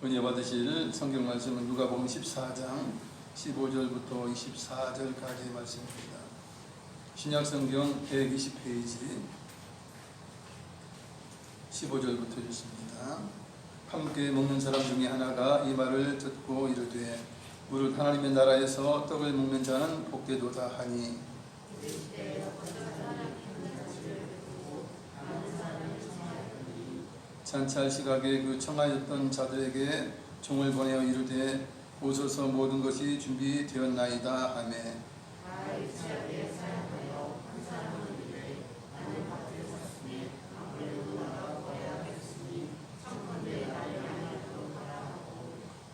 은혜 받으실 성경 말씀은 누가복음 14장 15절부터 24절까지의 말씀입니다. 신약 성경 120페이지 15절부터 읽습니다. 함께 먹는 사람 중에 하나가 이 말을 듣고 이르되 무릇 하나님의 나라에서 떡을 먹는 자는 복되도다 하니 잔치할 시각에 그 청하였던 자들에게 종을 보내어 이르되 오소서 모든 것이 준비되었나이다 하며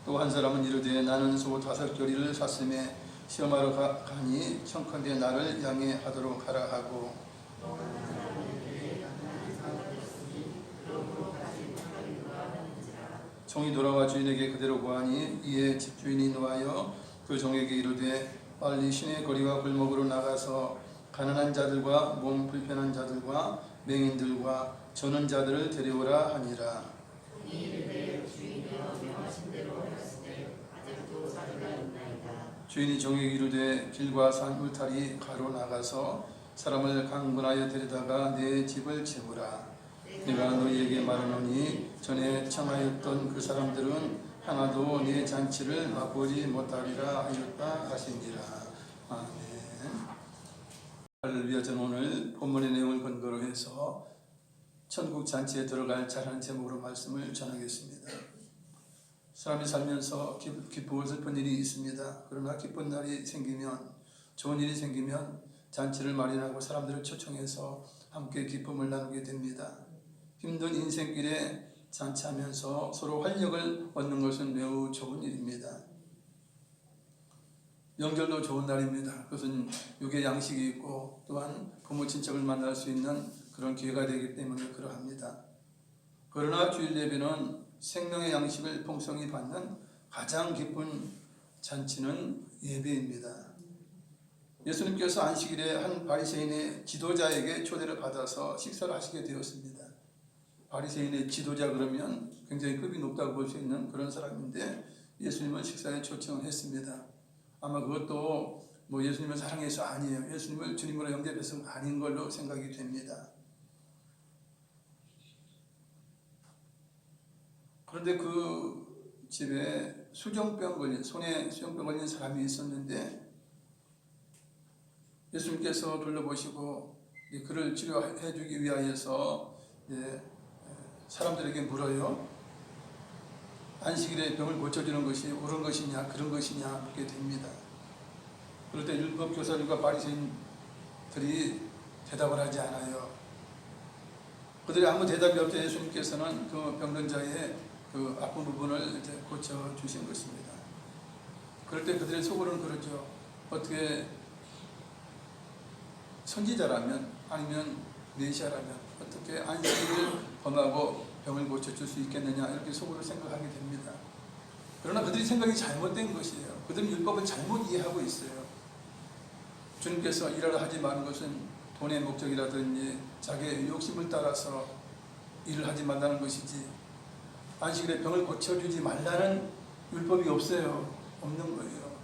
또 한 사람은 이르되 나는 소 5겨리를 샀음에 시험하러 가니 청컨대 나를 양해하도록 하라 하고 종이 돌아와 주인에게 그대로 구하니 이에 집주인이 노하여 그 종에게 이르되 빨리 시내 거리와 골목으로 나가서 가난한 자들과 몸 불편한 자들과 맹인들과 저는 자들을 데려오라 하니라. 주인이 종에게 이르되 길과 산 울타리 가로 나가서 사람을 강분하여 데려다가 내 집을 채우라. 내가 너희에게 말하노니 전에 청하였던 그 사람들은 하나도 내 잔치를 맛보지 못하리라 하였다 하시니라. 아멘. 할렐루야. 저는 오늘 본문의 내용을 근거로 해서 천국 잔치에 들어갈 자라는 제목으로 말씀을 전하겠습니다. 사람이 살면서 기쁘고 슬픈 일이 있습니다. 그러나 기쁜 날이 생기면, 좋은 일이 생기면 잔치를 마련하고 사람들을 초청해서 함께 기쁨을 나누게 됩니다. 힘든 인생길에 잔치하면서 서로 활력을 얻는 것은 매우 좋은 일입니다. 명절도 좋은 날입니다. 그것은 육의 양식이 있고 또한 부모 친척을 만날 수 있는 그런 기회가 되기 때문에 그러합니다. 그러나 주일 예배는 생명의 양식을 풍성히 받는 가장 기쁜 잔치는 예배입니다. 예수님께서 안식일에 한 바리새인의 지도자에게 초대를 받아서 식사를 하시게 되었습니다. 바리새인의 지도자 그러면 굉장히 급이 높다고 볼 수 있는 그런 사람인데 예수님은 식사에 초청을 했습니다. 아마 그것도 예수님을 사랑해서 아니에요. 예수님을 주님으로 영접해서 아닌 걸로 생각이 됩니다. 그런데 그 집에 수정병 걸린, 손에 수정병 걸린 사람이 있었는데 예수님께서 둘러보시고 그를 치료해 주기 위하여서 사람들에게 물어요. 안식일에 병을 고쳐주는 것이 옳은 것이냐 그런 것이냐 묻게 됩니다. 그럴 때 율법교사들과 바리새인들이 대답을 하지 않아요. 그들이 아무 대답이 없자 예수님께서는 그 병든 자의 그 아픈 부분을 이제 고쳐주신 것입니다. 그럴 때 그들의 속으로는 그러죠. 어떻게 선지자라면 아니면 메시아라면 어떻게 안식일을 범하고 병을 고쳐줄 수 있겠느냐 이렇게 속으로 생각하게 됩니다. 그러나 그들이 생각이 잘못된 것이에요. 그들은 율법을 잘못 이해하고 있어요. 주님께서 일하라 하지 말은 것은 돈의 목적이라든지 자기의 욕심을 따라서 일을 하지 말라는 것이지 안식일에 병을 고쳐주지 말라는 율법이 없어요. 없는 거예요.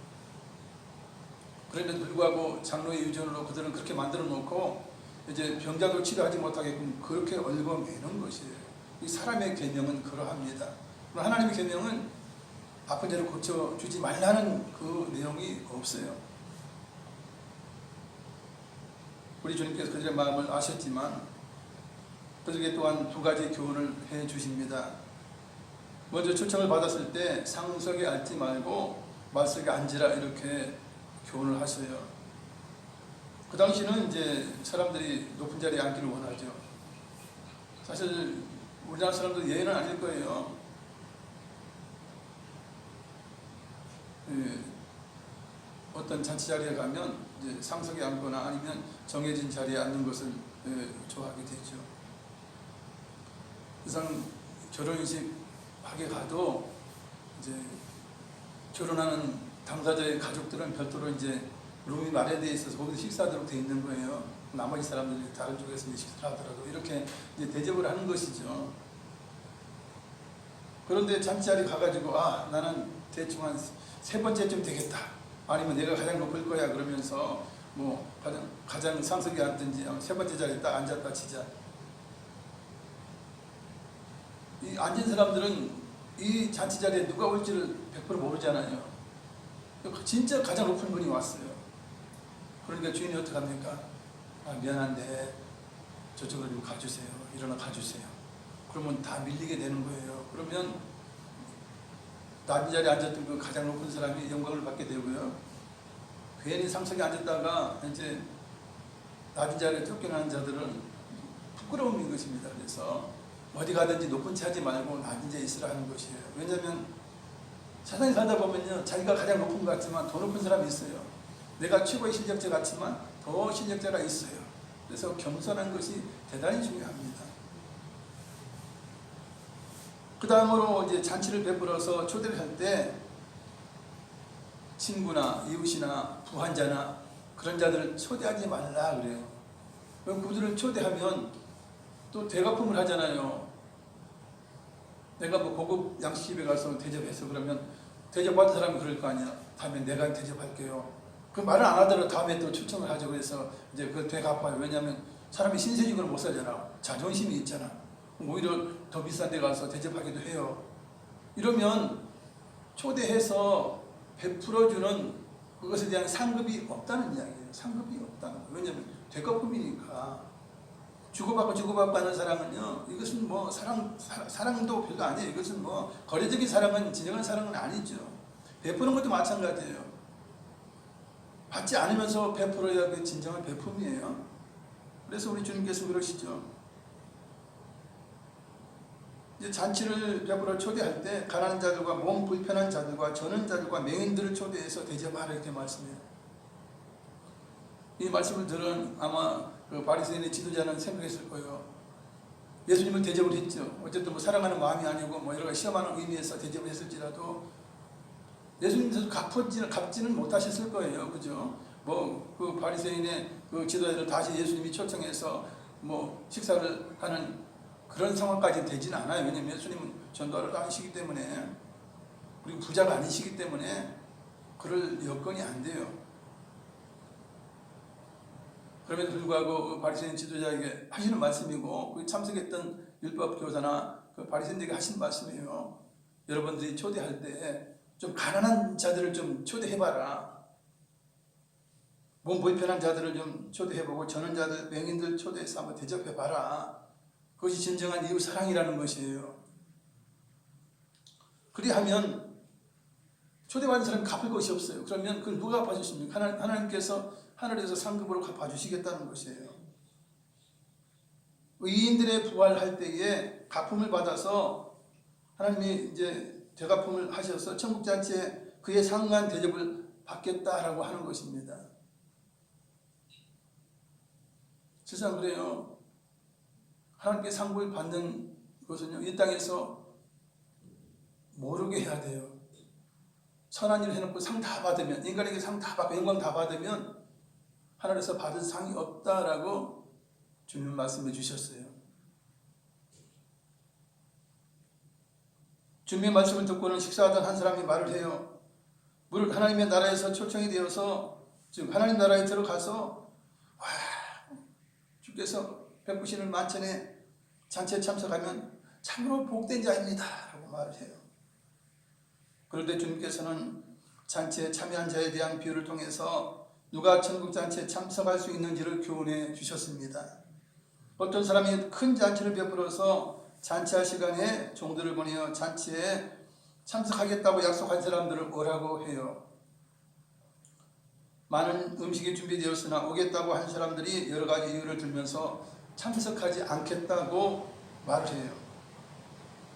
그럼에도 불구하고 장로의 유전으로 그들은 그렇게 만들어 놓고 이제 병자도 치료하지 못하게끔 그렇게 얽어매는 것이에요. 이 사람의 계명은 그러합니다. 하나님의 계명은 아픈 자를 고쳐주지 말라는 그 내용이 없어요. 우리 주님께서 그들의 마음을 아셨지만 그들에게 또한 두 가지 교훈을 해 주십니다. 먼저 초청을 받았을 때 상석에 앉지 말고 말석에 앉으라 이렇게 교훈을 하셔요. 그 당시는 이제 사람들이 높은 자리에 앉기를 원하죠. 사실 우리나라 사람들 예의는 아닐 거예요. 어떤 잔치 자리에 가면 이제 상석에 앉거나 아니면 정해진 자리에 앉는 것을 좋아하게 되죠. 이상 결혼식 하게 가도 이제 결혼하는 당사자의 가족들은 별도로 이제 룸이 마련되어 있어서 거기서 식사하도록 되어 있는 거예요. 나머지 사람들이 다른 쪽에서 식사를 하더라도 이렇게 이제 대접을 하는 것이죠. 그런데 잔치자리 가가지고 아 나는 대충 한 세 번째쯤 되겠다. 아니면 내가 가장 높을 거야. 그러면서 뭐 가장 상석이 앉든지 세 번째 자리에 딱 앉았다 치자. 이 앉은 사람들은 이 잔치 자리에 누가 올지를 100% 모르잖아요. 진짜 가장 높은 분이 왔어요. 그러니까 주인이 어떻게 합니까? 아, 미안한데 저쪽으로 좀 가주세요. 일어나 가주세요. 그러면 다 밀리게 되는 거예요. 그러면 낮은 자리에 앉았던 그 가장 높은 사람이 영광을 받게 되고요. 괜히 상석에 앉았다가 이제 낮은 자리에 쫓겨나는 자들은 부끄러움인 것입니다. 그래서 어디 가든지 높은 차 하지 말고 낮은 데 있으라 하는 것이에요. 왜냐하면 세상에 살다 보면요, 자기가 가장 높은 것 같지만 더 높은 사람이 있어요. 내가 최고의 실력자 같지만 더 실력자가 있어요. 그래서 겸손한 것이 대단히 중요합니다. 그 다음으로 이제 잔치를 베풀어서 초대를 할 때 친구나 이웃이나 부한자나 그런 자들을 초대하지 말라 그래요. 그들을 초대하면 또 대가품을 하잖아요. 내가 뭐 고급 양식집에 가서 대접해서 그러면 대접받은 사람이 그럴 거 아니야. 다음에 내가 대접할게요. 그 말을 안 하더라도 다음에 또 초청을 하죠. 그래서 이제 그걸 되갚아요. 왜냐하면 사람이 신세직으로 못 살잖아. 자존심이 있잖아. 오히려 더 비싼 데 가서 대접하기도 해요. 이러면 초대해서 베풀어주는 그것에 대한 상급이 없다는 이야기예요. 상급이 없다는 거예요. 왜냐하면 되갚음이니까. 주고받고 하는 사랑은요, 이것은 뭐 사랑도 별거 아니에요. 이것은 뭐 거래적인 사랑은 진정한 사랑은 아니죠. 베푸는 것도 마찬가지예요. 받지 않으면서 베풀어야 그 진정한 베품이에요. 그래서 우리 주님께서 그러시죠. 이제 잔치를 베풀어 초대할 때 가난한 자들과 몸 불편한 자들과 저는 자들과 맹인들을 초대해서 대접하라 이렇게 말씀해요. 이 말씀을 들은 아마 그 바리새인의 지도자는 생각했을 거예요. 예수님은 대접을 했죠. 어쨌든 뭐 사랑하는 마음이 아니고 뭐 여러 가지 시험하는 의미에서 대접을 했을지라도 예수님께서 갚지는 못하셨을 거예요. 그죠? 뭐 그 바리새인의 그 지도자를 다시 예수님이 초청해서 뭐 식사를 하는 그런 상황까지는 되지는 않아요. 왜냐하면 예수님은 전도하러 다니시기 때문에, 그리고 부자가 아니시기 때문에 그럴 여건이 안 돼요. 그럼에도 불구하고 그 바리새인 지도자에게 하시는 말씀이고, 그 참석했던 율법 교사나 그 바리새인들에게 하신 말씀이에요. 여러분들이 초대할 때 좀 가난한 자들을 좀 초대해봐라. 몸 불편한 자들을 좀 초대해보고 저는 자들, 맹인들 초대해서 한번 대접해봐라. 그것이 진정한 이웃 사랑이라는 것이에요. 그리하면 초대받은 사람이 갚을 것이 없어요. 그러면 그걸 누가 갚아주십니까? 하나님께서 하늘에서 상급으로 갚아주시겠다는 것이에요. 의인들의 부활할 때에 갚음을 받아서 하나님이 이제 대갚음을 하셔서 천국잔치에 그에 상응한 대접을 받겠다라고 하는 것입니다. 세상 그래요. 하나님께 상급을 받는 것은요, 이 땅에서 모르게 해야 돼요. 선한 일을 해놓고 상 다 받으면, 인간에게 상 다 받고 영광 다 받으면 하늘에서 받은 상이 없다라고 주님 말씀해 주셨어요. 주님의 말씀을 듣고는 식사하던 한 사람이 말을 해요. 무릇 하나님의 나라에서 초청이 되어서, 즉 하나님 나라에 들어가서 와, 주께서 베푸시는 만찬에 잔치에 참석하면 참으로 복된 자입니다 라고 말을 해요. 그럴 때 주님께서는 잔치에 참여한 자에 대한 비유를 통해서 누가 천국잔치에 참석할 수 있는지를 교훈해 주셨습니다. 어떤 사람이 큰 잔치를 베풀어서 잔치할 시간에 종들을 보내어 잔치에 참석하겠다고 약속한 사람들을 뭐라고 해요? 많은 음식이 준비되었으나 오겠다고 한 사람들이 여러 가지 이유를 들면서 참석하지 않겠다고 말을 해요.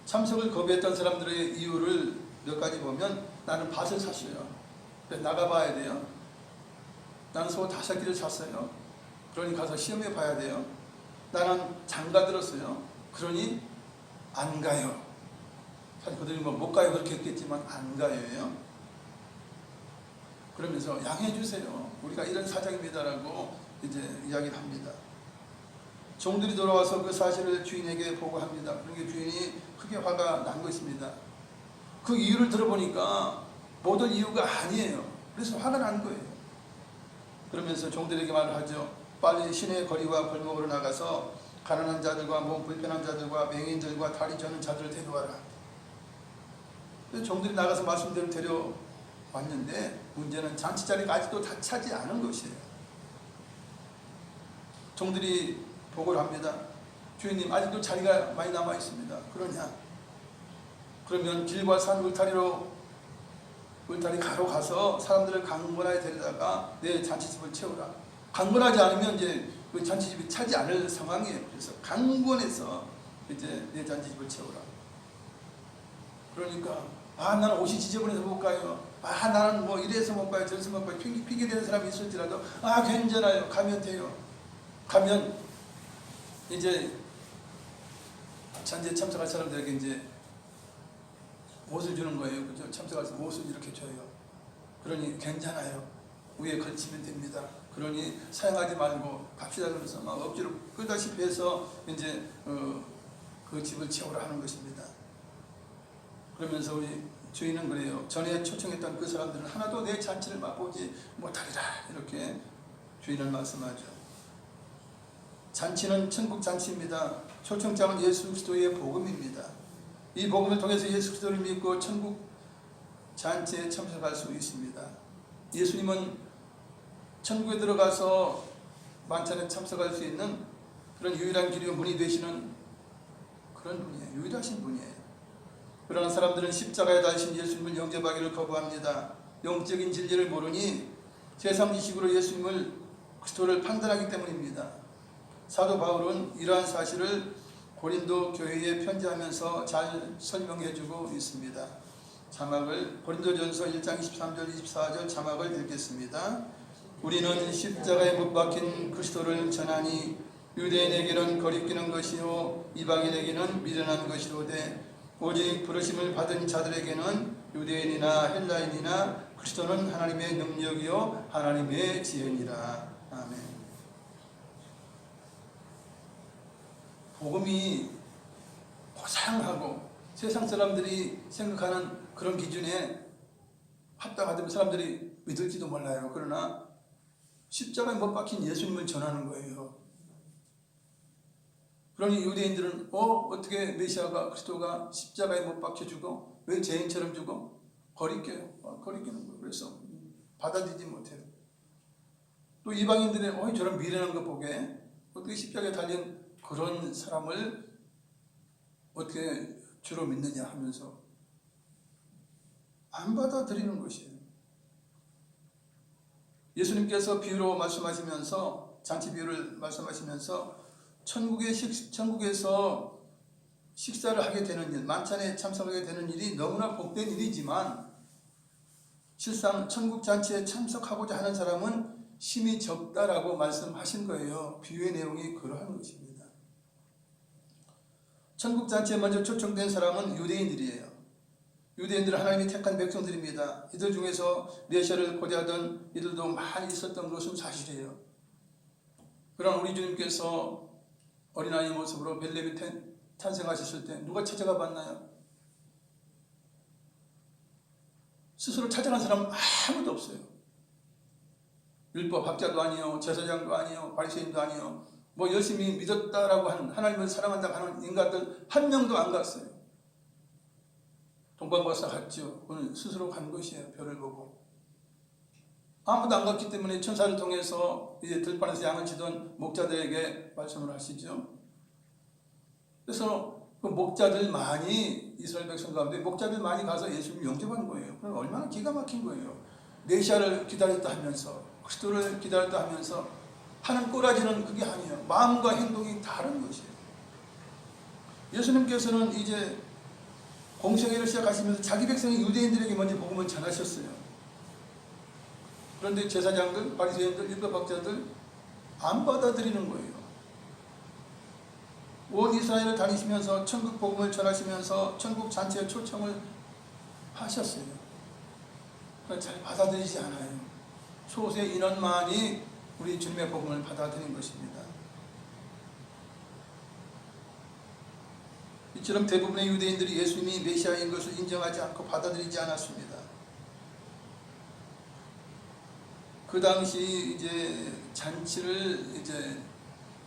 참석을 거부했던 사람들의 이유를 몇 가지 보면, 나는 밭을 샀어요. 나가봐야 돼요. 나는 소 5개를 샀어요. 그러니 가서 시험해 봐야 돼요. 나는 장가 들었어요. 그러니 안 가요. 사실 그들이 뭐 못 가요 그렇게 했겠지만 안 가요예요. 그러면서 양해해 주세요. 우리가 이런 사정입니다라고 이제 이야기를 합니다. 종들이 돌아와서 그 사실을 주인에게 보고합니다. 그러니까 주인이 크게 화가 난 것입니다. 그 이유를 들어보니까 모든 이유가 아니에요. 그래서 화가 난 거예요. 그러면서 종들에게 말을 하죠. 빨리 시내 거리와 골목으로 나가서 가난한 자들과 몸 불편한 자들과 맹인들과 다리 저는 자들을 데려와라. 그래서 종들이 나가서 말씀대로 데려왔는데 문제는 잔치 자리가 아직도 다 차지 않은 것이에요. 종들이 보고를 합니다. 주인님, 아직도 자리가 많이 남아 있습니다. 그러냐? 그러면 길과 산 울타리 가로 가서 사람들을 강문하에 데려다가 내 잔치집을 채우라. 강문하지 않으면 이제 그 잔치집이 차지 않을 상황이에요. 그래서 강권해서 이제 내 잔치집을 채우라. 그러니까 나는 옷이 지저분해서 못 가요. 나는 뭐 이래서 못 가요. 저래서 못 가요. 핑계 대는 사람이 있을지라도 괜찮아요. 가면 돼요. 가면 이제 잔치에 참석할 사람들에게 이제 옷을 주는 거예요. 그죠? 참석해서 옷을 이렇게 줘요. 그러니 괜찮아요. 위에 걸치면 됩니다. 그러니 사용하지 말고 갑시다 그러면서 막 억지로 끌다시피 해서 이제 그 집을 채우라 하는 것입니다. 그러면서 우리 주인은 그래요. 전에 초청했던 그 사람들은 하나도 내 잔치를 맛보지 못하리라. 이렇게 주인은 말씀하죠. 잔치는 천국 잔치입니다. 초청장은 예수 그리스도의 복음입니다. 이 복음을 통해서 예수 그리스도를 믿고 천국 잔치에 참석할 수 있습니다. 예수님은 천국에 들어가서 만찬에 참석할 수 있는 그런 유일한 길이요 문이 되시는 그런 분이에요. 유일하신 분이에요. 그러나 사람들은 십자가에 달리신 예수님을 영접하기를 거부합니다. 영적인 진리를 모르니 세상 지식으로 예수님을 그리스도를 판단하기 때문입니다. 사도 바울은 이러한 사실을 고린도 교회에 편지하면서 잘 설명해주고 있습니다. 자막을 고린도전서 1장 23절 24절 자막을 읽겠습니다. 우리는 십자가에 못 박힌 그리스도를 전하니 유대인에게는 거리끼는 것이요 이방인에게는 미련한 것이로되 오직 부르심을 받은 자들에게는 유대인이나 헬라인이나 그리스도는 하나님의 능력이요 하나님의 지혜니라. 아멘. 복음이 고상하고 세상 사람들이 생각하는 그런 기준에 합당하다면 사람들이 믿을지도 몰라요. 그러나 십자가에 못 박힌 예수님을 전하는 거예요. 그러니 유대인들은 어떻게 메시아가 그리스도가 십자가에 못 박혀 죽어? 왜 죄인처럼 죽어? 거리껴요. 거리끼는 거예요. 그래서 받아들이지 못해요. 또 이방인들은 저런 미련한 거 보게 어떻게 십자가에 달린 그런 사람을 어떻게 주로 믿느냐 하면서 안 받아들이는 것이에요. 예수님께서 비유로 말씀하시면서 잔치 비유를 말씀하시면서 천국에서 식사를 하게 되는 일, 만찬에 참석하게 되는 일이 너무나 복된 일이지만 실상 천국 잔치에 참석하고자 하는 사람은 심히 적다라고 말씀하신 거예요. 비유의 내용이 그러한 것입니다. 천국 잔치에 먼저 초청된 사람은 유대인들이에요. 유대인들은 하나님이 택한 백성들입니다. 이들 중에서 메시아를 고대하던 이들도 많이 있었던 것은 사실이에요. 그러나 우리 주님께서 어린아이 모습으로 베들레헴에 탄생하셨을 때 누가 찾아가 봤나요? 스스로 찾아간 사람은 아무도 없어요. 율법 학자도 아니요, 제사장도 아니요, 바리새인도 아니요, 뭐 열심히 믿었다라고 하는 하나님을 사랑한다고 하는 인간들 한 명도 안 갔어요. 동방박사 갔죠. 그는 스스로 간 것이에요. 별을 보고. 아무도 안 갔기 때문에 천사를 통해서 이제 들판에서 양을 치던 목자들에게 말씀을 하시죠. 그래서 그 목자들 많이 이스라엘 백성 가운데 목자들 많이 가서 예수님 영접한 거예요. 그럼 얼마나 기가 막힌 거예요. 메시아를 기다렸다 하면서 그리스도를 기다렸다 하면서 하는 꼬라지는 그게 아니에요. 마음과 행동이 다른 것이에요. 예수님께서는 이제 공생애를 시작하시면서 자기 백성인 유대인들에게 먼저 복음을 전하셨어요. 그런데 제사장들, 바리새인들, 율법학자들 안 받아들이는 거예요. 온 이스라엘을 다니시면서 천국 복음을 전하시면서 천국 잔치에 초청을 하셨어요. 잘 받아들이지 않아요. 소수의 인원만이 우리 주님의 복음을 받아들인 것입니다. 이처럼 대부분의 유대인들이 예수님이 메시아인 것을 인정하지 않고 받아들이지 않았습니다. 그 당시 이제 잔치를 이제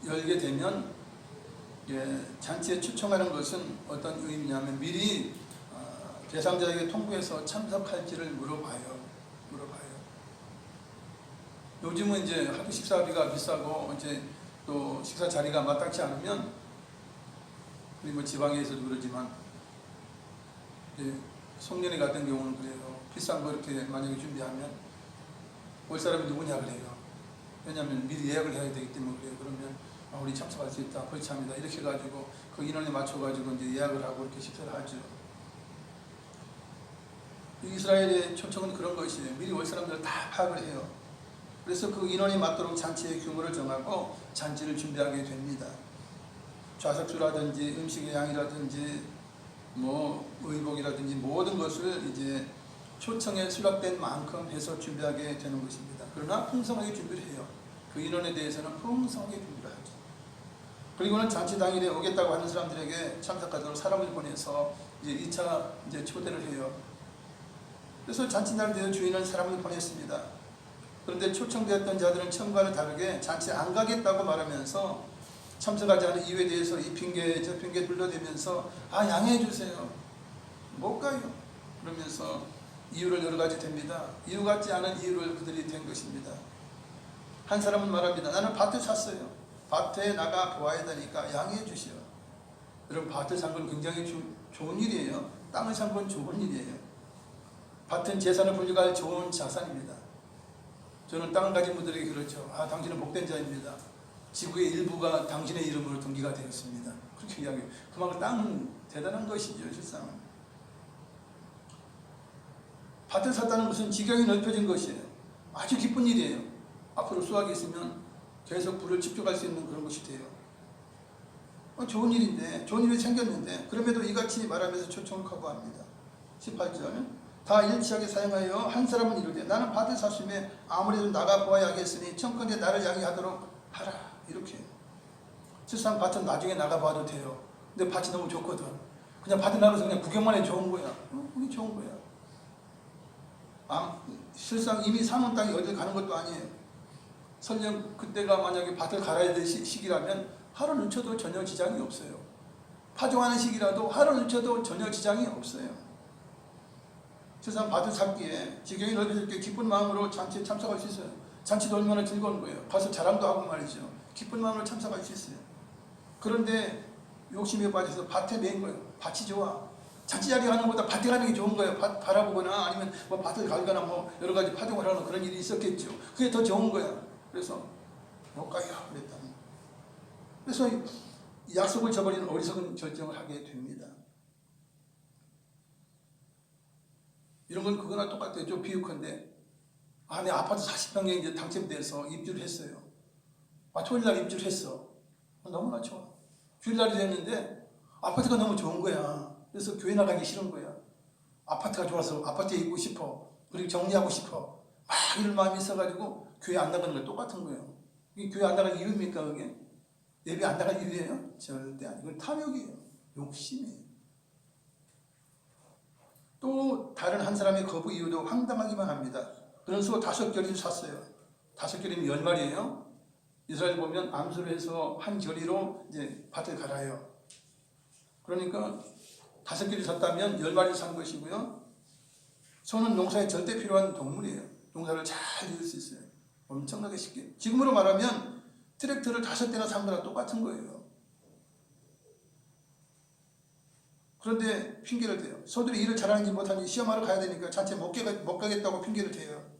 열게 되면 잔치에 초청하는 것은 어떤 의미냐면 미리 대상자에게 통보해서 참석할지를 물어봐요. 요즘은 이제 하도 식사비가 비싸고 이제 또 식사 자리가 마땅치 않으면 우리 뭐 지방에서도 그러지만 송년회 같은 경우는 그래요. 비싼 거 이렇게 만약에 준비하면 올 사람이 누구냐 그래요. 왜냐하면 미리 예약을 해야 되기 때문에 그래요. 그러면 우리 참석할 수 있다. 그렇지 합니다. 이렇게 해가지고 그 인원에 맞춰가지고 이제 예약을 하고 이렇게 식사를 하죠. 이스라엘의 초청은 그런 것이에요. 미리 올 사람들을 다 파악을 해요. 그래서 그 인원에 맞도록 잔치의 규모를 정하고 잔치를 준비하게 됩니다. 좌석수라든지 음식의 양이라든지 뭐 의복이라든지 모든 것을 이제 초청에 수락된 만큼 해서 준비하게 되는 것입니다. 그러나 풍성하게 준비를 해요. 그 인원에 대해서는 풍성하게 준비를 하죠. 그리고는 잔치 당일에 오겠다고 하는 사람들에게 참석하도록 사람을 보내서 이제 2차 이제 초대를 해요. 그래서 잔치날 되어 주인은 사람을 보냈습니다. 그런데 초청되었던 자들은 처음과는 다르게 잔치에 안 가겠다고 말하면서 참석하지 않은 이유에 대해서 이 핑계 저 핑계 둘러대면서 양해해 주세요. 못 가요. 그러면서 이유를 여러 가지 댑니다. 이유 같지 않은 이유를 그들이 댄 것입니다. 한 사람은 말합니다. 나는 밭을 샀어요. 밭에 나가 보아야 되니까 양해해 주시오. 여러분 밭을 산 건 굉장히 좋은 일이에요. 땅을 산 건 좋은 일이에요. 밭은 재산을 분류할 좋은 자산입니다. 저는 땅을 가진 분들에게 그렇죠. 당신은 복된 자입니다. 지구의 일부가 당신의 이름으로 등기가 되었습니다. 그렇게 이야기해요. 그만큼 땅은 대단한 것이죠. 실상은. 밭을 샀다는 것은 지경이 넓혀진 것이에요. 아주 기쁜 일이에요. 앞으로 수확이 있으면 계속 불을 지켜갈 수 있는 그런 것이 돼요. 좋은 일인데, 좋은 일이 생겼는데 그럼에도 이같이 말하면서 초청을 거부합니다. 18절 다 일치하게 사용하여 한 사람은 이르되 나는 밭을 샀음에 아무래도 나가 보아야 하겠으니 청컨대 나를 양해하도록 하라. 이렇게. 실상 밭은 나중에 나가봐도 돼요. 근데 밭이 너무 좋거든. 그냥 밭에 나가서 그냥 구경만 해 좋은 거야. 그게 좋은 거야. 실상 이미 사는 땅이 어딜 가는 것도 아니에요. 설령 그때가 만약에 밭을 갈아야 될 시기라면 하루 늦춰도 전혀 지장이 없어요. 파종하는 시기라도 하루 늦춰도 전혀 지장이 없어요. 세상 밭을 샀기에 지경이 넓혀질 때 기쁜 마음으로 잔치에 참석할 수 있어요. 잔치도 얼마나 즐거운 거예요. 가서 자랑도 하고 말이죠. 기쁜 마음으로 참석할 수 있어요. 그런데 욕심에 빠져서 밭에 맨 거예요. 밭이 좋아. 잔치 자리 가는 것보다 밭에 가는 게 좋은 거예요. 밭 바라보거나 아니면 뭐 밭을 갈거나 뭐 여러 가지 파종을 하는 그런 일이 있었겠죠. 그게 더 좋은 거야. 그래서 못 가요. 그랬다니. 그래서 약속을 저버리는 어리석은 결정을 하게 됩니다. 이런 건 그거나 똑같아요. 좀 비유컨대 내 아파트 40평에 이제 당첨돼서 입주를 했어요. 토요일날 입주를 했어. 너무나 좋아. 주일날이 됐는데 아파트가 너무 좋은 거야. 그래서 교회 나가기 싫은 거야. 아파트가 좋아서 아파트에 있고 싶어. 그리고 정리하고 싶어. 막 이런 마음이 있어가지고 교회 안 나가는 건 똑같은 거예요. 이게 교회 안 나갈 이유입니까 그게? 예배 안 나갈 이유예요? 절대 아니고 이건 탐욕이에요. 욕심이에요. 또 다른 한 사람의 거부 이유도 황당하기만 합니다. 그런 소 5결을 샀어요. 5결이면 10마리예요. 이스라엘 보면 암수를 해서 한 결의로 이제 밭을 갈아요. 그러니까 5결이 샀다면 10마리를 산 것이고요. 소는 농사에 절대 필요한 동물이에요. 농사를 잘 지을 수 있어요. 엄청나게 쉽게. 지금으로 말하면 트랙터를 5대나 산 거랑 똑같은 거예요. 그런데 핑계를 대요. 소들이 일을 잘하는지 못하는지 시험하러 가야 되니까 잔치에 못 가겠다고 핑계를 대요.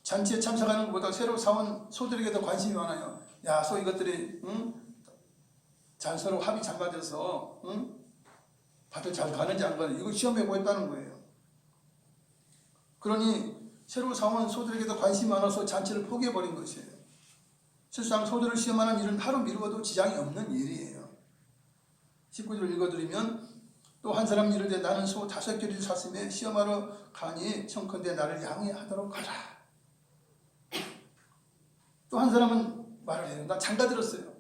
잔치에 참석하는 것보다 새로 사온 소들에게 더 관심이 많아요. 소 이것들이 서로 합이 잘 맞아서 밭을 잘 가는지 안 가는지 이거 시험해 보겠다는 거예요. 그러니 새로 사온 소들에게 더 관심이 많아서 잔치를 포기해버린 것이에요. 실상 소들을 시험하는 일은 하루 미루어도 지장이 없는 일이에요. 19절을 읽어드리면 또 한 사람 이르되 나는 소 5결을 샀으며 시험하러 가니 청컨대 나를 양해하도록 하라. 또 한 사람은 말을 해요. 나 장가 들었어요.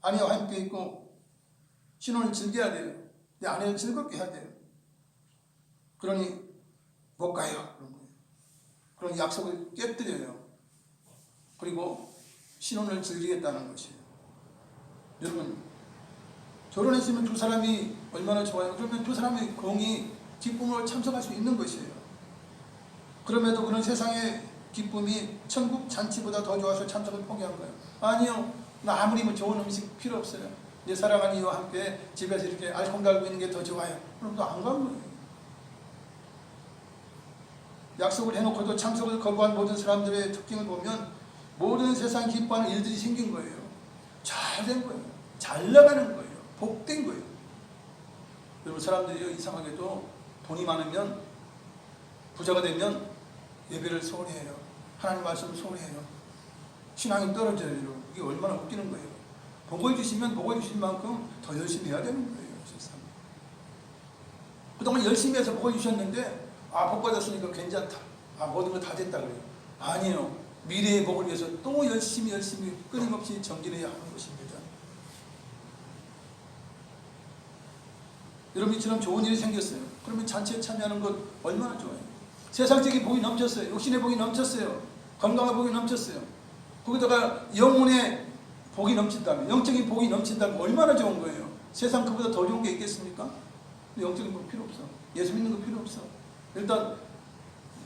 아내와 함께 있고 신혼을 즐겨야 돼요. 내 아내를 즐겁게 해야 돼요. 그러니 못 가요. 그런 거예요. 그런 약속을 깨뜨려요. 그리고 신혼을 즐기겠다는 것이에요. 여러분, 결혼했으면 두 사람이 얼마나 좋아요. 그러면 두 사람의 공이 기쁨으로 참석할 수 있는 것이에요. 그럼에도 그런 세상의 기쁨이 천국 잔치보다 더 좋아서 참석을 포기한 거예요. 아니요, 나 아무리 뭐 좋은 음식 필요 없어요. 내 사랑하는 이와 함께 집에서 이렇게 알콩 달고 있는 게 더 좋아요. 그럼 또 안 간 거예요. 약속을 해놓고도 참석을 거부한 모든 사람들의 특징을 보면 모든 세상 기뻐하는 일들이 생긴 거예요. 잘 된 거예요. 잘 나가는 거예요. 복된 거예요. 여러분, 사람들이 이상하게도 돈이 많으면, 부자가 되면 예배를 소홀히 해요. 하나님 말씀을 소홀히 해요. 신앙이 떨어져요. 여러분. 이게 얼마나 웃기는 거예요. 복을 주시면 복을 주신 만큼 더 열심히 해야 되는 거예요. 세상. 그동안 열심히 해서 복을 주셨는데, 복 받았으니까 괜찮다. 모든 거 다 됐다 그래요. 아니에요. 미래의 복을 위해서 또 열심히 끊임없이 정진해야 하는 것입니다. 여러분, 이처럼 좋은 일이 생겼어요. 그러면 잔치에 참여하는 것 얼마나 좋아요. 세상적인 복이 넘쳤어요. 육신의 복이 넘쳤어요. 건강의 복이 넘쳤어요. 거기다가 영혼의 복이 넘친다면, 영적인 복이 넘친다면 얼마나 좋은 거예요. 세상 그보다 더 좋은 게 있겠습니까? 영적인 복 필요 없어. 예수 믿는 거 필요 없어. 일단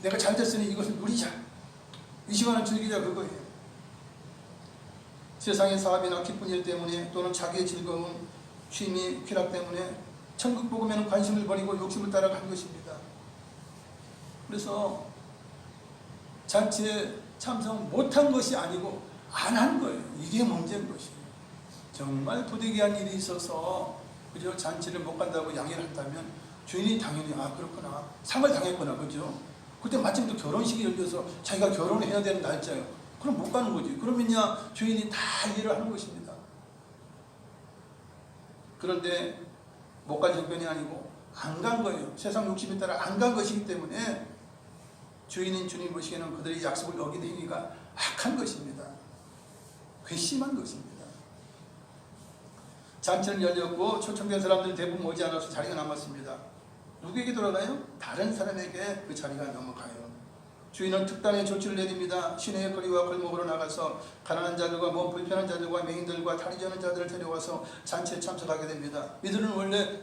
내가 잘 됐으니 이것을 누리자. 이 시간을 즐기자, 그거예요. 세상의 사업이나 기쁜 일 때문에, 또는 자기의 즐거움, 취미, 쾌락 때문에 천국 복음에는 관심을 버리고 욕심을 따라간 것입니다. 그래서 잔치에 참석 못한 것이 아니고 안 한 거예요. 이게 문제인 것이에요. 정말 부득이한 일이 있어서 그저 잔치를 못 간다고 양해를 한다면 주인이 당연히 그렇구나, 상을 당했구나, 그죠? 그때 마침 또 결혼식이 열려서 자기가 결혼을 해야 되는 날짜예요. 그럼 못 가는 거지. 그러면야 주인이 다 이해를 하는 것입니다. 그런데 못 간 형편이 아니고 안 간 거예요. 세상 욕심에 따라 안 간 것이기 때문에 주인인 주님 보시기에는 그들의 약속을 어긴 행위가 악한 것입니다. 괘씸한 것입니다. 잔치는 열렸고 초청된 사람들 대부분 오지 않아서 자리가 남았습니다. 누구에게 돌아가요? 다른 사람에게 그 자리가 넘어가요. 주인은 특단의 조치를 내립니다. 시내의 거리와 골목으로 나가서 가난한 자들과 몸 불편한 자들과 맹인들과 다리 저는 자들을 데려와서 잔치에 참석하게 됩니다. 이들은 원래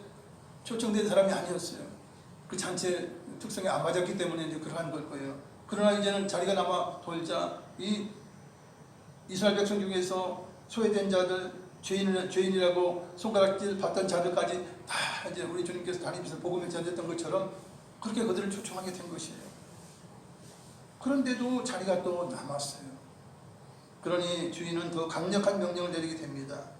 초청된 사람이 아니었어요. 그 잔치의 특성에 안 맞았기 때문에 이제 그러한 걸 거예요. 그러나 이제는 자리가 남아 돌자 이 이스라엘 백성 중에서 소외된 자들, 죄인이라고 손가락질 받던 자들까지 다 이제 우리 주님께서 다니면서 복음을 전했던 것처럼 그렇게 그들을 초청하게 된 것이에요. 그런데도 자리가 또 남았어요. 그러니 주인은 더 강력한 명령을 내리게 됩니다.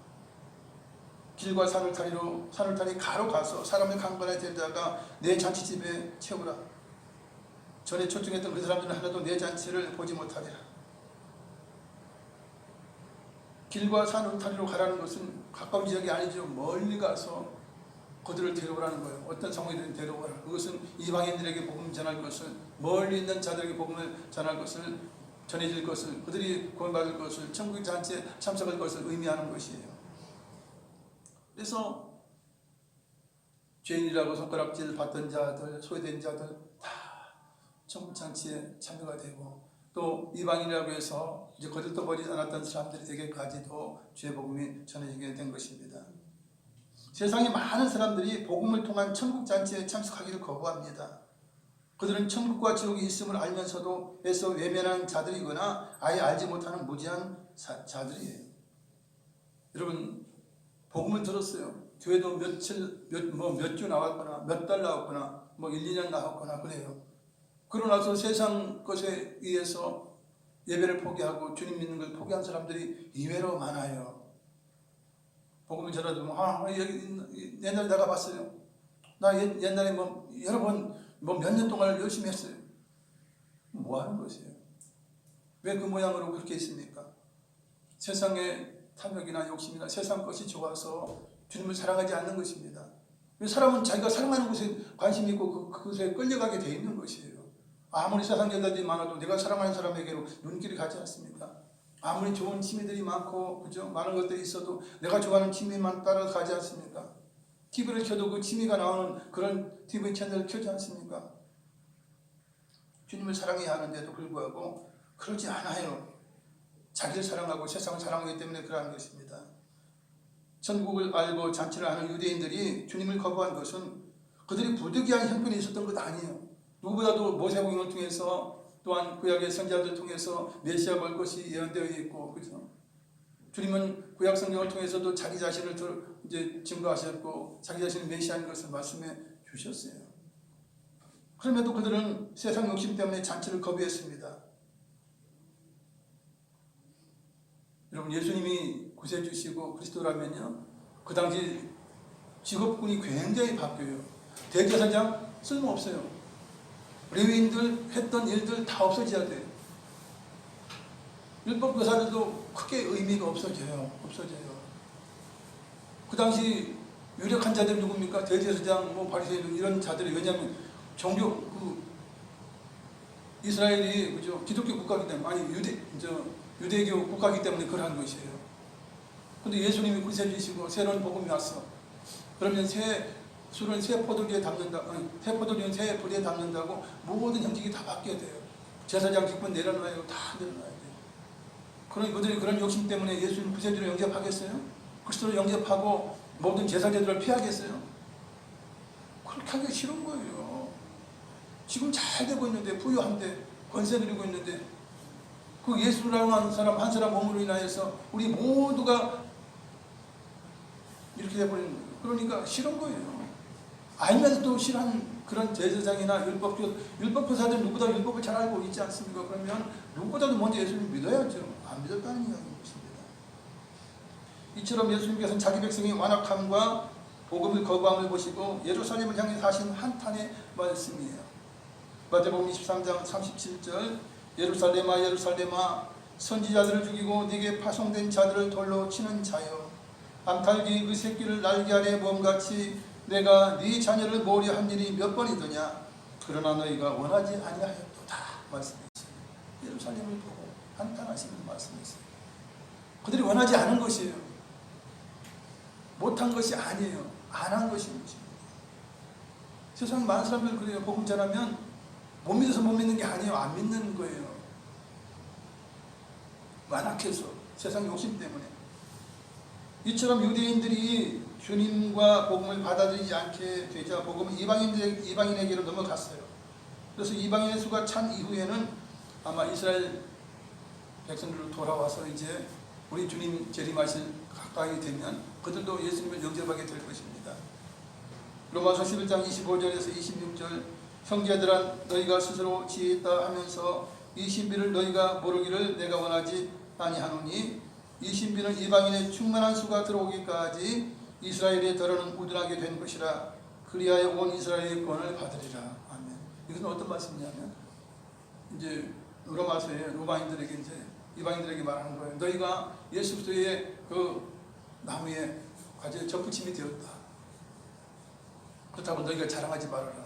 길과 산울타리 가로 가서 사람을 강간해 데려다가 내 잔치집에 채우라. 전에 초청했던 그 사람들은 하나도 내 잔치를 보지 못하리라. 길과 산 울타리로 가라는 것은 가까운 지역이 아니죠. 멀리 가서 그들을 데려오라는 거예요. 어떤 상황이든 데려오라. 그것은 이방인들에게 복음 전할 것을, 멀리 있는 자들에게 복음을 전할 것을, 전해질 것을, 그들이 구원받을 것을, 천국 잔치에 참석할 것을 의미하는 것이에요. 그래서 죄인이라고 손가락질 받던 자들, 소외된 자들 다 천국 잔치에 참여가 되고, 또 이방인이라고 해서 이제 거들떠 버리지 않았던 사람들에게까지도 주의 복음이 전해지게 된 것입니다. 세상에 많은 사람들이 복음을 통한 천국 잔치에 참석하기를 거부합니다. 그들은 천국과 지옥이 있음을 알면서도 애써 외면하는 자들이거나 아예 알지 못하는 무지한 자들이에요. 여러분, 복음을 들었어요. 교회도 몇 주 나왔거나 몇 달 나왔거나 1, 2년 나왔거나 그래요. 그러고 나서 세상 것에 의해서 예배를 포기하고 주님 믿는 걸 포기한 사람들이 의외로 많아요. 복음을 전하면 여기 옛날에 내가 봤어요. 나 옛날에 여러 번 몇 년 동안 열심히 했어요. 뭐 하는 것이에요? 왜 그 모양으로 그렇게 있습니까? 세상의 탐욕이나 욕심이나 세상 것이 좋아서 주님을 사랑하지 않는 것입니다. 사람은 자기가 사랑하는 것에 관심이 있고 그것에 끌려가게 돼 있는 것이에요. 아무리 세상 여자들이 많아도 내가 사랑하는 사람에게로 눈길이 가지 않습니까? 아무리 좋은 취미들이 많고 그죠? 많은 것들이 있어도 내가 좋아하는 취미만 따라가지 않습니까? TV를 켜도 그 취미가 나오는 그런 TV 채널을 켜지 않습니까? 주님을 사랑해야 하는데도 불구하고 그러지 않아요. 자기를 사랑하고 세상을 사랑하기 때문에 그러한 것입니다. 천국을 알고 잔치를 하는 유대인들이 주님을 거부한 것은 그들이 부득이한 형편이 있었던 것 아니에요. 누구보다도 모세복음을 통해서 또한 구약의 선지자들 통해서 메시아가 올 것이 예언되어 있고, 그죠? 주님은 구약 성경을 통해서도 자기 자신을 이제 증거하셨고 자기 자신이 메시아인 것을 말씀해 주셨어요. 그럼에도 그들은 세상 욕심 때문에 잔치를 거부했습니다. 여러분, 예수님이 구세주시고 그리스도라면요, 그 당시 직업군이 굉장히 바뀌어요. 대제사장 쓸모없어요. 레위인들 했던 일들 다 없어져야 돼요. 율법 교사들도 크게 의미가 없어져요. 그 당시 유력한 자들이 누굽니까? 대제사장, 바리새인 이런 자들이. 왜냐하면 종교 이스라엘이 그죠, 기독교 국가이기 때문에, 아니 유대교 국가이기 때문에 그러한 것이에요. 근데 예수님이 구세주시고 새로운 복음이 왔어. 그러면 술은 새 포도주에 담는다, 새 포도주는 새 불에 담는다고 모든 형식이 다 바뀌어야 돼요. 제사장 직분 내려놔요. 다 내려놔야 돼요. 그러니 그들이 그런 욕심 때문에 예수님 구세주를 영접하겠어요? 그리스도를 영접하고 모든 제사제들을 피하겠어요? 그렇게 하기 싫은 거예요. 지금 잘 되고 있는데, 부유한데, 권세 누리고 있는데, 그 예수라는 한 사람 몸으로 인하여서 우리 모두가 이렇게 돼버리는 거예요. 그러니까 싫은 거예요. 알면서도 싫어하는 그런 제사장이나 율법교사들은 누구보다 율법을 잘 알고 있지 않습니까? 그러면 누구보다도 먼저 예수님을 믿어야죠. 안 믿었다는 이야기인 것입니다. 이처럼 예수님께서는 자기 백성의 완악함과 복음을 거부함을 보시고 예루살렘을 향해 하신 한탄의 말씀이에요. 마태복음 23장 37절, 예루살렘아 예루살렘아 선지자들을 죽이고 네게 파송된 자들을 돌로 치는 자여, 암탉이 그 새끼를 날개 아래 몸같이 내가 네 자녀를 모으려 한 일이 몇 번이더냐. 그러나 너희가 원하지 아니하였도다 말씀했어요. 예루살렘을 보고 한탄하시는 말씀이었어요. 그들이 원하지 않은 것이에요. 못한 것이 아니에요. 안 한 것인 것입니다. 세상 많은 사람들 그래요. 복음 전하면 못 믿어서 못 믿는 게 아니에요. 안 믿는 거예요. 완악해서, 세상 욕심 때문에. 이처럼 유대인들이 주님과 복음을 받아들이지 않게 되자 복음은 이방인에게로 넘어갔어요. 그래서 이방인의 수가 찬 이후에는 아마 이스라엘 백성들로 돌아와서 이제 우리 주님 재림하실 가까이 되면 그들도 예수님을 영접하게 될 것입니다. 로마서 11장 25절에서 26절, 형제들아 너희가 스스로 지혜있다 하면서 이 신비를 너희가 모르기를 내가 원하지 아니하노니 이 신비는 이방인의 충만한 수가 들어오기까지 이스라엘의 덜어는 우둔하게 된 것이라. 그리하여 온 이스라엘의 구원을 받으리라. 아멘. 이것은 어떤 말씀이냐면 이제 로마서에 로마인들에게 이제 이방인들에게 말하는 거예요. 너희가 예수 그리스도의 그 나무에 가지에 접붙임이 되었다. 그렇다고 너희가 자랑하지 말아라.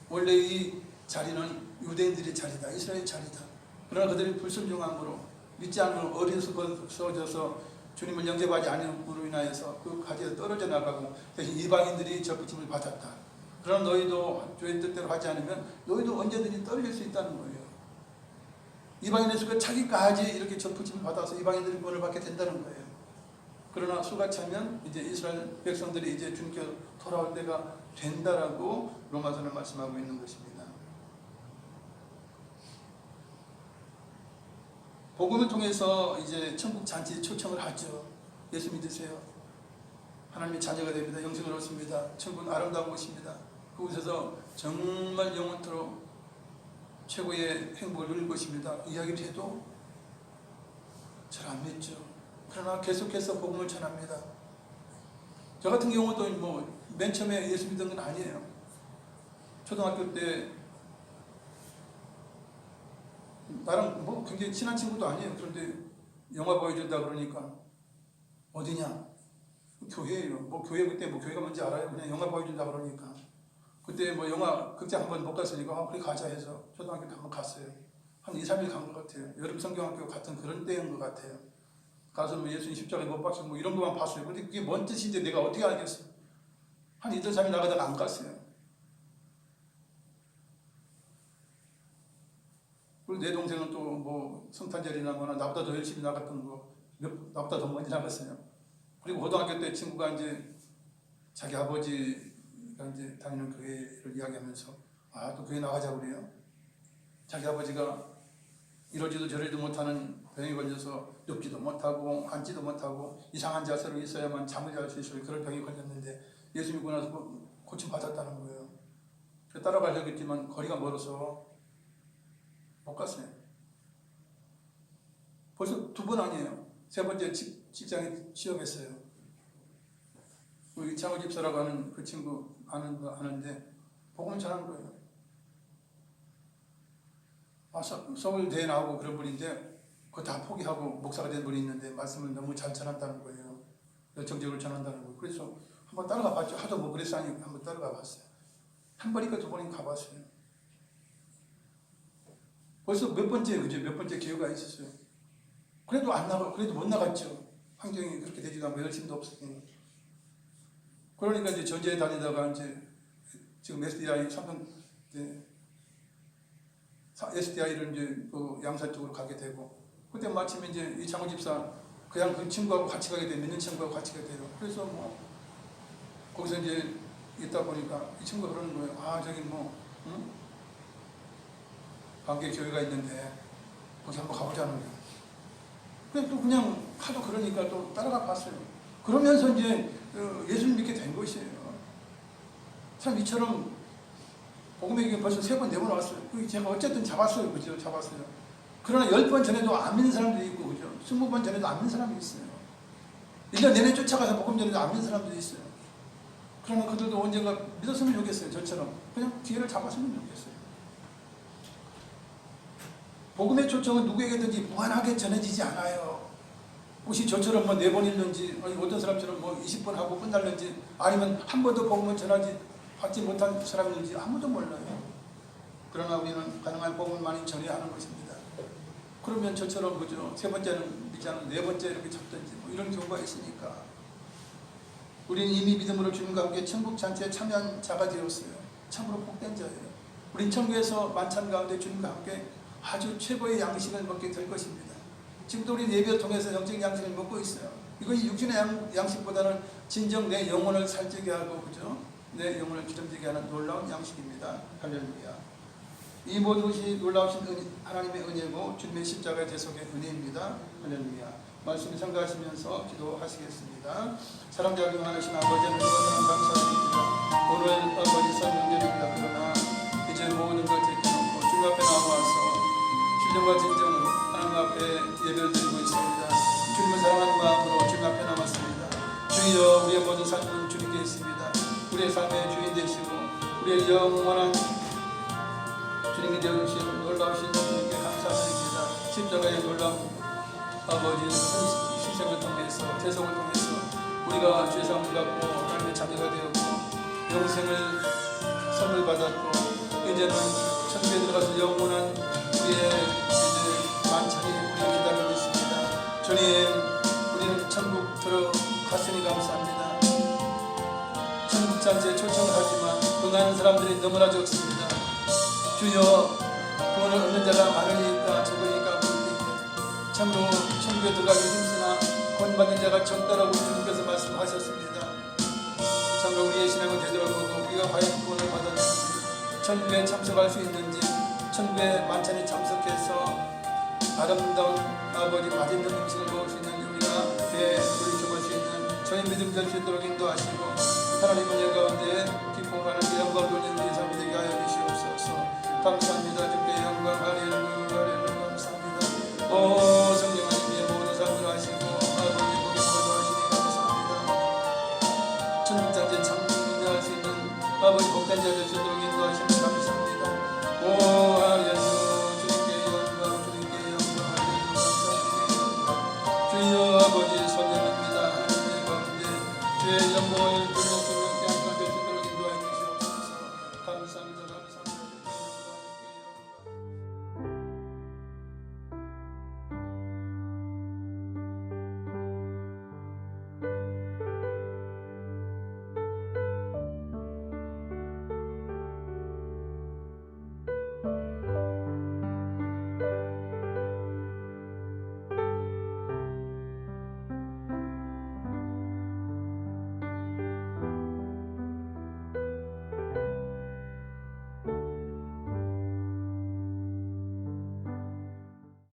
원래 이 자리는 유대인들의 자리다. 이스라엘 자리다. 그러나 그들이 불순종함으로 믿지 않으면 어리석어져서 주님을 영접하지 않음으로 인하여서 그 가지에서 떨어져 나가고 대신 이방인들이 접붙임을 받았다. 그러나 너희도 주의 뜻대로 하지 않으면 너희도 언제든지 떨어질 수 있다는 거예요. 이방인의 수가 차기까지 이렇게 접붙임을 받아서 이방인들이 구원을 받게 된다는 거예요. 그러나 수가 차면 이제 이스라엘 백성들이 이제 주님께 돌아올 때가 된다라고 로마서는 말씀하고 있는 것입니다. 복음을 통해서 이제 천국 잔치에 초청을 하죠. 예수 믿으세요. 하나님의 자녀가 됩니다. 영생을 얻습니다. 천국은 아름다운 곳입니다. 그곳에서 정말 영원토록 최고의 행복을 누릴 것입니다. 이야기를 해도 잘 안 믿죠. 그러나 계속해서 복음을 전합니다. 저 같은 경우도 맨 처음에 예수 믿은 건 아니에요. 초등학교 때 나랑 굉장히 친한 친구도 아니에요. 그런데 영화 보여준다 그러니까 어디냐? 교회예요. 교회 그때 교회가 뭔지 알아요. 그냥 영화 보여준다 그러니까 그때 영화 극장 한번 못 갔으니까 그래 가자 해서 초등학교 때 한번 갔어요. 한 2, 3일 간 것 같아요. 여름 성경학교 같은 그런 때인 것 같아요. 가서 예수님 십자가에 못 박히고 이런 것만 봤어요. 근데 그게 뭔 뜻인지 내가 어떻게 알겠어요? 한 이틀 3일 나가다가 안 갔어요. 그리고 내 동생은 또 뭐 성탄절이나 뭐나 나보다 더 열심히 나갔던 거, 나보다 더 많이 나갔어요. 그리고 고등학교 때 친구가 이제 자기 아버지가 이제 다니는 교회를 이야기하면서 아, 또 교회 나가자고 그래요. 자기 아버지가 이러지도 저러지도 못하는 병에 걸려서 눕지도 못하고 앉지도 못하고 이상한 자세로 있어야만 잠을 잘 수 있을 그런 병이 걸렸는데 예수 믿고 나서 고침 받았다는 거예요. 따라가려고 했지만 거리가 멀어서 못 갔어요. 벌써 2번 아니에요. 3번째 직장에 취업했어요. 우리 이창호 집사라고 하는 그 친구 아는데 복음 잘하는 거예요. 서울대에 나오고 그런 분인데 그거 다 포기하고 목사가 된 분이 있는데 말씀을 너무 잘 전한다는 거예요. 열정적으로 전한다는 거예요. 그래서 한번 따라가 봤죠. 하도 뭐 그랬어 하니 한번 따라가 봤어요. 한 번인가 2번인가 가봤어요. 벌써 몇 번째 기회가 있었어요. 그래도 안 나가, 그래도 못 나갔죠. 환경이 그렇게 되지도 않고 열심도 없었으니. 그러니까 이제 전제에 다니다가 이제 지금 SDI 삼성 SDI를 이제 그 양산 쪽으로 가게 되고 그때 마침 이제 이창호 집사 그냥 그 친구하고 같이 가게 돼요. 믿는 친구하고 같이 가게 돼요. 그래서 뭐 거기서 이제 있다 보니까 이 친구가 그러는 거예요. 아 저기 뭐 관계 교회가 있는데 거기 한번 가보자는 거예요. 그래서 또 그냥 하도 그러니까 또 따라가 봤어요. 그러면서 이제 예수를 믿게 된 것이에요. 참 이처럼 복음의 기회 벌써 3번, 4번 왔어요. 제가 어쨌든 잡았어요. 그죠? 잡았어요. 그러나 10번 전에도 안 믿는 사람도 있고, 그죠? 20번 전에도 안 믿는 사람이 있어요. 1년 내내 쫓아가서 복음 전에도 안 믿는 사람들이 있어요. 그러나 그들도 언젠가 믿었으면 좋겠어요. 저처럼. 그냥 기회를 잡았으면 좋겠어요. 복음의 초청은 누구에게든지 무한하게 전해지지 않아요. 혹시 저처럼 뭐 4번 읽는지, 아니 어떤 사람처럼 뭐 20번 하고 끝날는지, 아니면 한 번도 복음을 받지 못한 사람인지 아무도 몰라요. 그러나 우리는 가능한 복음을 많이 전해야 하는 것입니다. 그러면 저처럼 그죠? 3번째는 믿지 않은 4번째 이렇게 잡든지 뭐 이런 경우가 있으니까 우리는 이미 믿음으로 주님과 함께 천국 잔치에 참여한 자가 되었어요. 참으로 복된 자예요. 우린 천국에서 만찬 가운데 주님과 함께 아주 최고의 양식을 먹게 될 것입니다. 지금도 우리 예배를 통해서 영적 양식을 먹고 있어요. 이것이 육신의 양식보다는 진정 내 영혼을 살찌게 하고 그죠? 내 영혼을 기름지게 하는 놀라운 양식입니다. 할렐루야. 이 모든 것이 놀라우신 하나님의 은혜고 주님의 십자가의 대속의 은혜입니다. 할렐루야. 말씀을 생각하시면서 기도하시겠습니다. 사랑자 경하신 아버지 하나님 감사드립니다. 오늘 아버지 설명드립니다. 그러나 이제 모든 걸 제껴놓고 주님 앞에 나와서 신령과 진정으로 하나님 앞에 예배를 드리고 있습니다. 주님을 사랑하는 마음으로 주님 앞에 남았습니다. 주여 우리의 모든 삶은 주님께 있습니다. 우리의 삶의 주인 되시고 우리의 영원한 주님이 되어주신 놀라우신 주님께 감사드립니다. 십자가의 놀라운 아버지 희생을 통해서 대속을 통해서 우리가 죄사함을 받고 하나님의 자녀가 되었고 영생을 선물 받았고 이제는 천국에 들어가서 영원한 우리의 이제 만찬이 우리를 기다리고 있습니다. 주님 우리는 천국 들어갔으니 감사합니다. 천국 잔치에 초청을 하지만 응하는 사람들이 너무나 적습니다. 주여 구원을 얻는 자가 많으니까 적으니까 참으로 천국에 들어가기 힘쓰나 구원받는 자가 적다라고 주님께서 말씀하셨습니다. 참으로 우리의 신앙을 되돌아보고 우리가 과연 구원을 받았는지 천국에 참석할 수 있는지 천국의 만찬에 참석해서 아름다운 아버지 맛있는 음식을 먹을 수 있는 우리가 되돌이 적을 수 있는 저희 믿음 될 수 있도록 인도하시고 하나님 은혜 가운데 기뻐하는 영광 돌리는 우리 삶이 되게 하여 주시옵소서. 감사합니다.